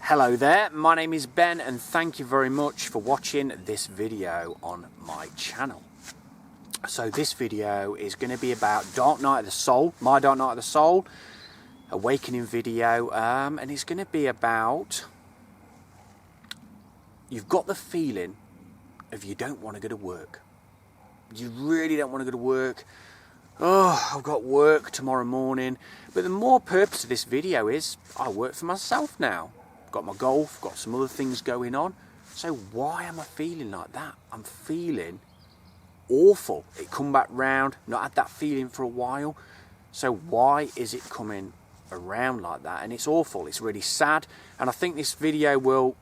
Hello there, my name is Ben and thank you very much for watching this video on my channel. So this video is going to be about Dark Night of the Soul, my Dark Night of the Soul, awakening video, and it's going to be about, you've got the feeling of you don't want to go to work. You really don't want to go to work. Oh, I've got work tomorrow morning. But the more purpose of this video is, I work for myself now. Got my golf, got some other things going on. So why am I feeling like that? I'm feeling awful. It come back round, not had that feeling for a while. So why is it coming around like that? And it's awful, it's really sad. And I think this video will,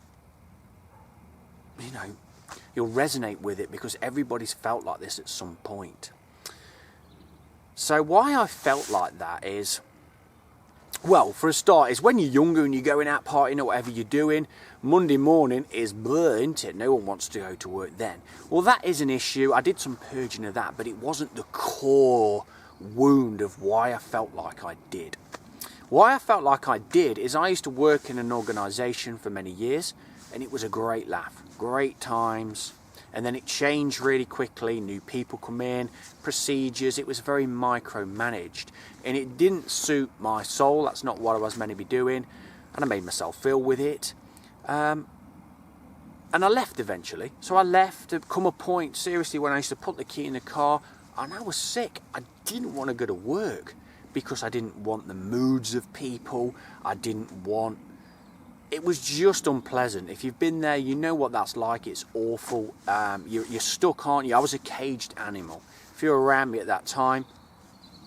you'll resonate with it because everybody's felt like this at some point. So why I felt like that is, well, for a start, is when you're younger and you're going out partying or whatever you're doing, Monday morning is blur, isn't it? No one wants to go to work then. Well, that is an issue. I did some purging of that, but it wasn't the core wound of why I felt like I did. Why I felt like I did is I used to work in an organisation for many years, and it was a great laugh, great times. And then it changed really quickly, new people come in, procedures, it was very micromanaged. And it didn't suit my soul, that's not what I was meant to be doing. And I made myself feel with it. And I left eventually. So I left, to come a point, seriously, when I used to put the key in the car, and I was sick. I didn't want to go to work because I didn't want the moods of people. It was just unpleasant. If you've been there, you know what that's like. It's awful. You're stuck, aren't you? I was a caged animal. If you're around me at that time,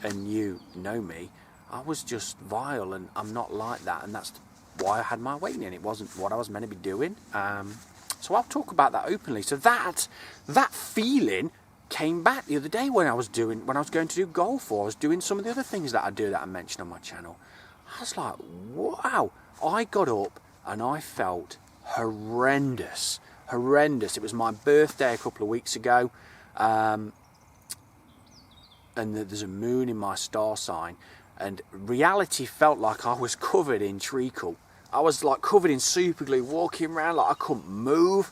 and you know me, I was just vile, and I'm not like that. And that's why I had my awakening. It wasn't what I was meant to be doing. So I'll talk about that openly. So that feeling came back the other day when I was going to do golf, or I was doing some of the other things that I do that I mentioned on my channel. I was like, wow. I got up and I felt horrendous. It was my birthday a couple of weeks ago, and there's a moon in my star sign, and reality felt like I was covered in treacle. I was like covered in super glue, walking around like I couldn't move.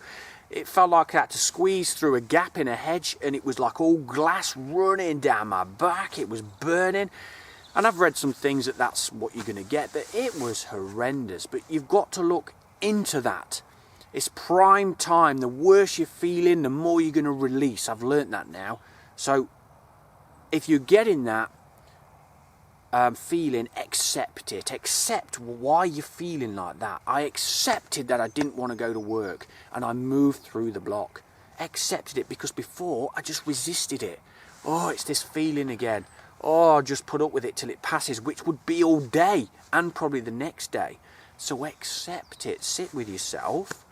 It felt like I had to squeeze through a gap in a hedge, and it was like all glass running down my back. It was burning. And I've read some things that that's what you're going to get, but it was horrendous. But you've got to look into that. It's prime time. The worse you're feeling, the more you're going to release. I've learnt that now. So if you're getting that feeling, accept it. Accept why you're feeling like that. I accepted that I didn't want to go to work, and I moved through the block. Accepted it because before I just resisted it. Oh, it's this feeling again. Oh, I'll just put up with it till it passes, which would be all day and probably the next day. So accept it, sit with yourself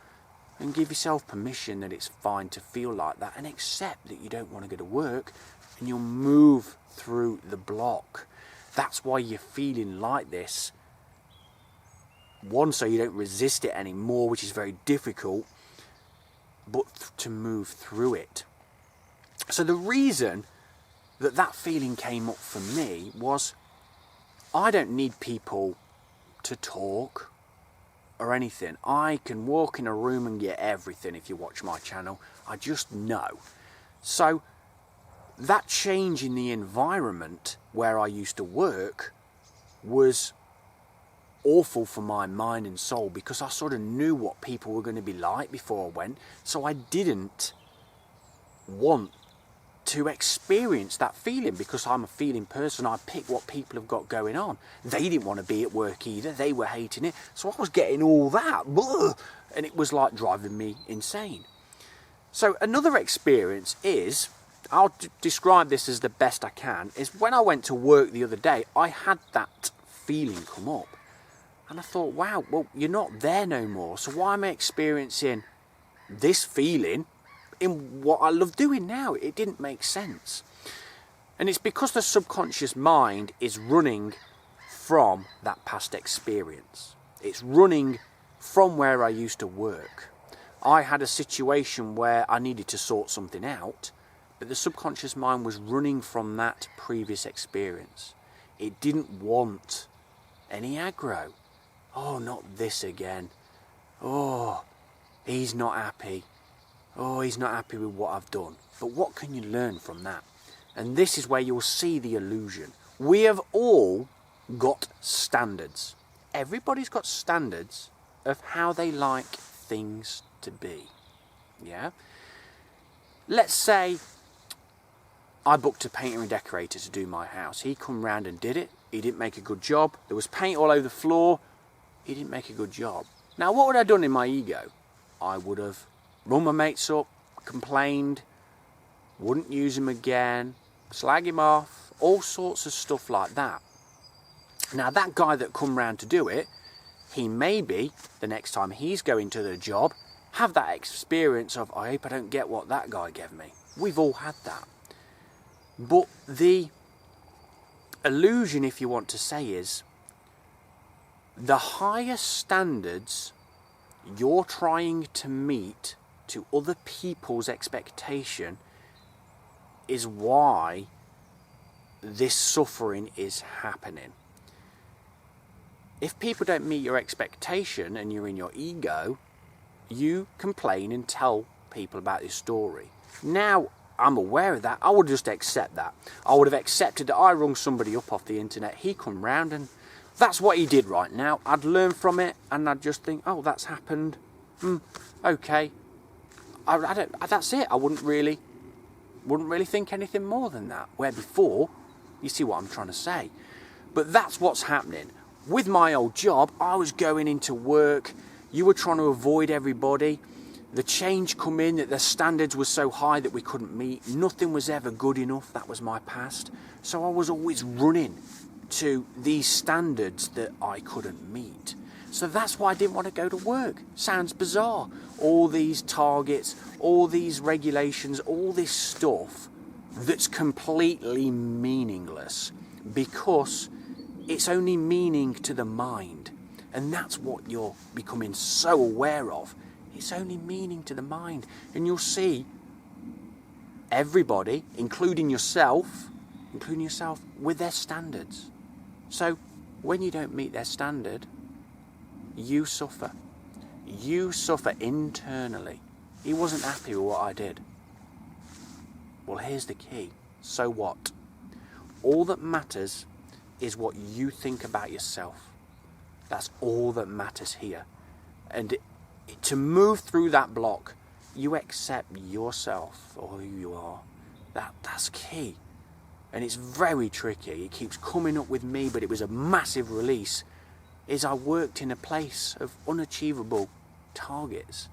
and give yourself permission that it's fine to feel like that, and accept that you don't want to go to work, and you'll move through the block. That's why you're feeling like this. One, so you don't resist it anymore, which is very difficult, but to move through it. So the reason that feeling came up for me was, I don't need people to talk or anything. I can walk in a room and get everything. If you watch my channel, I just know. So that change in the environment where I used to work was awful for my mind and soul, because I sort of knew what people were going to be like before I went. So I didn't want to experience that feeling, because I'm a feeling person. I pick what people have got going on. They didn't want to be at work either. They were hating it. So I was getting all that, and it was like driving me insane. So another experience is, I'll describe this as the best I can, is when I went to work the other day, I had that feeling come up. And I thought, wow, well, you're not there no more. So why am I experiencing this feeling in what I love doing now? It didn't make sense. And it's because the subconscious mind is running from that past experience. It's running from where I used to work. I had a situation where I needed to sort something out, but the subconscious mind was running from that previous experience. It didn't want any aggro. Oh, not this again. oh, he's not happy. Oh, he's not happy with what I've done. But what can you learn from that? And this is where you'll see the illusion. We have all got standards. Everybody's got standards of how they like things to be. Yeah? Let's say I booked a painter and decorator to do my house. He come round and did it. He didn't make a good job. There was paint all over the floor. He didn't make a good job. Now, what would I have done in my ego? I would have run my mates up, complained, wouldn't use him again, slag him off, all sorts of stuff like that. Now, that guy that come round to do it, he maybe, the next time he's going to the job, have that experience of, I hope I don't get what that guy gave me. We've all had that. But the illusion, if you want to say, is the higher standards you're trying to meet to other people's expectation is why this suffering is happening. If people don't meet your expectation and you're in your ego, you complain and tell people about your story. Now, I'm aware of that. I would just accept that. I would have accepted that I rung somebody up off the internet. He come round and that's what he did right now. I'd learn from it and I'd just think, oh, that's happened. Okay. I don't, that's it. I wouldn't really think anything more than that. Where before, you see what I'm trying to say. But that's what's happening. With my old job, I was going into work. You were trying to avoid everybody. The change come in that the standards were so high that we couldn't meet. Nothing was ever good enough. That was my past. So I was always running to these standards that I couldn't meet. So that's why I didn't want to go to work. Sounds bizarre. All these targets, all these regulations, all this stuff that's completely meaningless because it's only meaning to the mind. And that's what you're becoming so aware of. It's only meaning to the mind. And you'll see everybody, including yourself, with their standards. So when you don't meet their standard, you suffer. You suffer internally. He wasn't happy with what I did. Well, here's the key. So what? All that matters is what you think about yourself. That's all that matters here. And to move through that block, you accept yourself or who you are. That's key. And it's very tricky. It keeps coming up with me, but it was a massive release. Is I worked in a place of unachievable targets.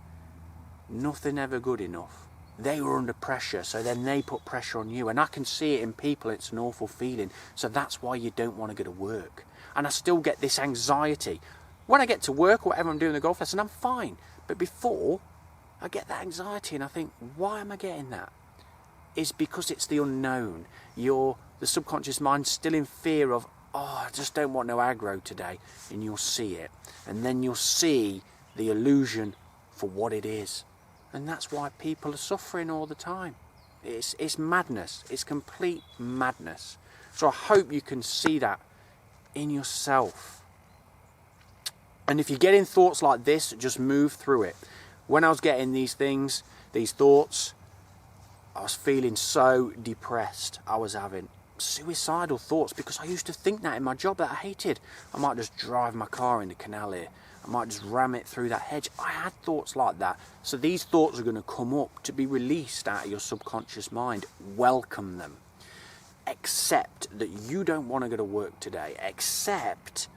Nothing ever good enough. They were under pressure, so then they put pressure on you. And I can see it in people. It's an awful feeling. So that's why you don't want to go to work. And I still get this anxiety. When I get to work or whatever I'm doing the golf lesson, I'm fine. But before, I get that anxiety and I think, why am I getting that? It's because it's the unknown. The subconscious mind's still in fear of, oh, I just don't want no aggro today. And you'll see it. And then you'll see the illusion for what it is. And that's why people are suffering all the time. It's madness. It's complete madness. So I hope you can see that in yourself. And if you're getting thoughts like this, just move through it. When I was getting these things, these thoughts, I was feeling so depressed. I was having suicidal thoughts because I used to think that in my job that I hated. I might just drive my car in the canal here. I might just ram it through that hedge. I had thoughts like that. So these thoughts are going to come up to be released out of your subconscious mind. Welcome them. Accept that you don't want to go to work today. Accept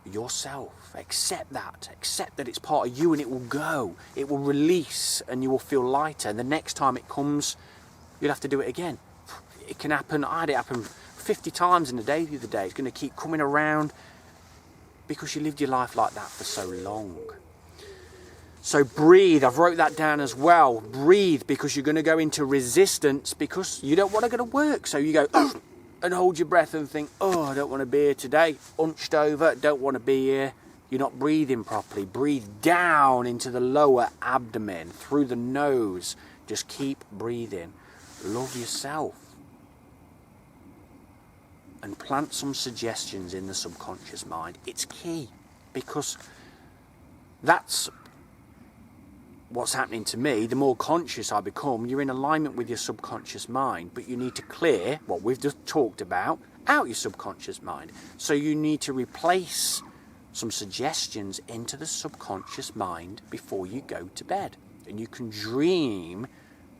yourself. Accept that. Accept that it's part of you and it will go. It will release and you will feel lighter. The next time it comes, you'll have to do it again. It can happen. I had it happen 50 times in a day the other day. It's going to keep coming around because you lived your life like that for so long. So breathe. I've wrote that down as well. Breathe, because you're going to go into resistance because you don't want to go to work. So you go and hold your breath and think, oh, I don't want to be here today. Hunched over, don't want to be here. You're not breathing properly. Breathe down into the lower abdomen, through the nose. Just keep breathing. Love yourself. And plant some suggestions in the subconscious mind. It's key, because That's what's happening to me. The more conscious I become, you're in alignment with your subconscious mind, but you need to clear what we've just talked about out your subconscious mind. So you need to replace some suggestions into the subconscious mind before you go to bed. And you can dream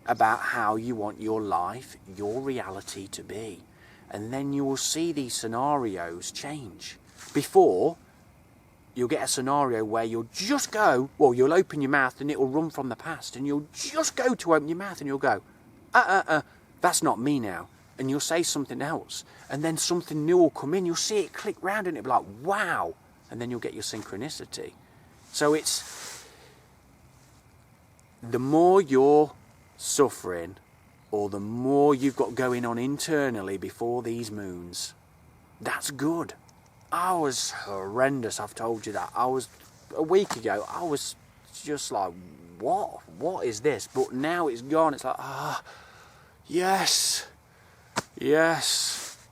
about how you want your life, your reality to be. And then you will see these scenarios change. Before, you'll get a scenario where you'll just go, well, you'll open your mouth and it'll run from the past, and you'll just go to open your mouth and you'll go, that's not me now. And you'll say something else, and then something new will come in. You'll see it click round and it'll be like, wow. And then you'll get your synchronicity. So it's, the more you're suffering, or the more you've got going on internally before these moons, that's good. I was horrendous, I've told you that. A week ago, I was just like, what is this? But now it's gone. It's like, yes.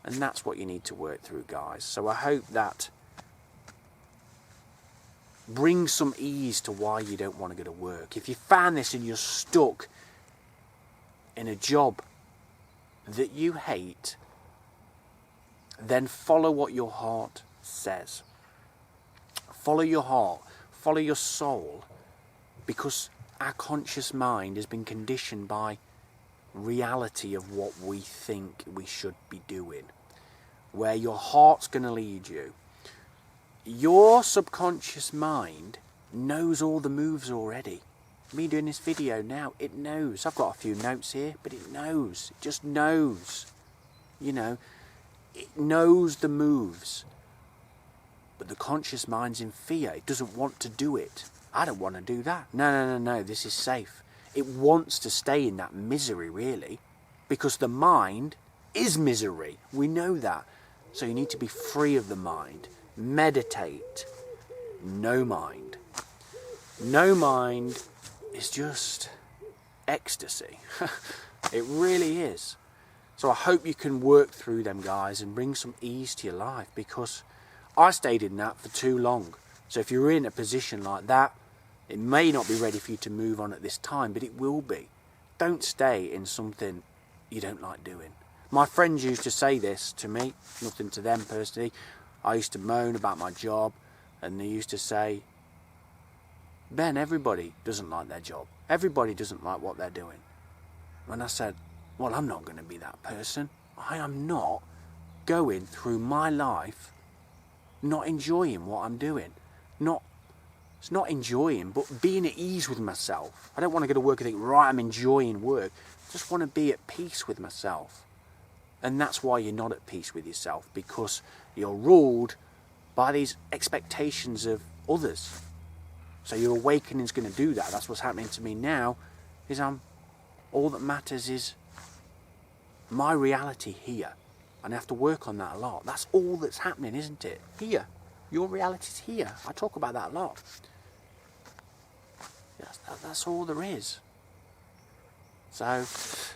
And that's what you need to work through, guys. So I hope that brings some ease to why you don't want to go to work. If you found this and you're stuck in a job that you hate, then follow what your heart says. Follow your heart, follow your soul, because our conscious mind has been conditioned by reality of what we think we should be doing. Where your heart's going to lead you. Your subconscious mind knows all the moves already. Me doing this video now, it knows. I've got a few notes here, but it knows. It just knows. You know, it knows the moves. But the conscious mind's in fear. It doesn't want to do it. I don't want to do that. No, this is safe. It wants to stay in that misery, really, because the mind is misery. We know that. So you need to be free of the mind. Meditate. No mind. No mind is just ecstasy. It really is. So I hope you can work through them, guys, and bring some ease to your life, because I stayed in that for too long. So if you're in a position like that, it may not be ready for you to move on at this time, but it will be. Don't stay in something you don't like doing. My friends used to say this to me, nothing to them personally. I used to moan about my job, and they used to say, Ben, everybody doesn't like their job. Everybody doesn't like what they're doing. And I said, well, I'm not going to be that person. I am not going through my life not enjoying what I'm doing. It's not enjoying, but being at ease with myself. I don't want to go to work and think, right, I'm enjoying work. I just want to be at peace with myself. And that's why you're not at peace with yourself, because you're ruled by these expectations of others. So your awakening is going to do that. That's what's happening to me now, is all that matters is my reality here. And I have to work on that a lot. That's all that's happening, isn't it? Here. Your reality's here. I talk about that a lot. That's all there is. So I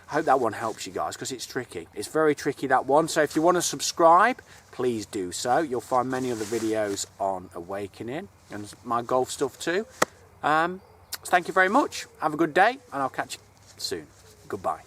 hope that one helps you guys, because it's tricky. It's very tricky, that one. So if you want to subscribe, please do so. You'll find many other videos on awakening and my golf stuff too. So thank you very much. Have a good day, and I'll catch you soon. Goodbye.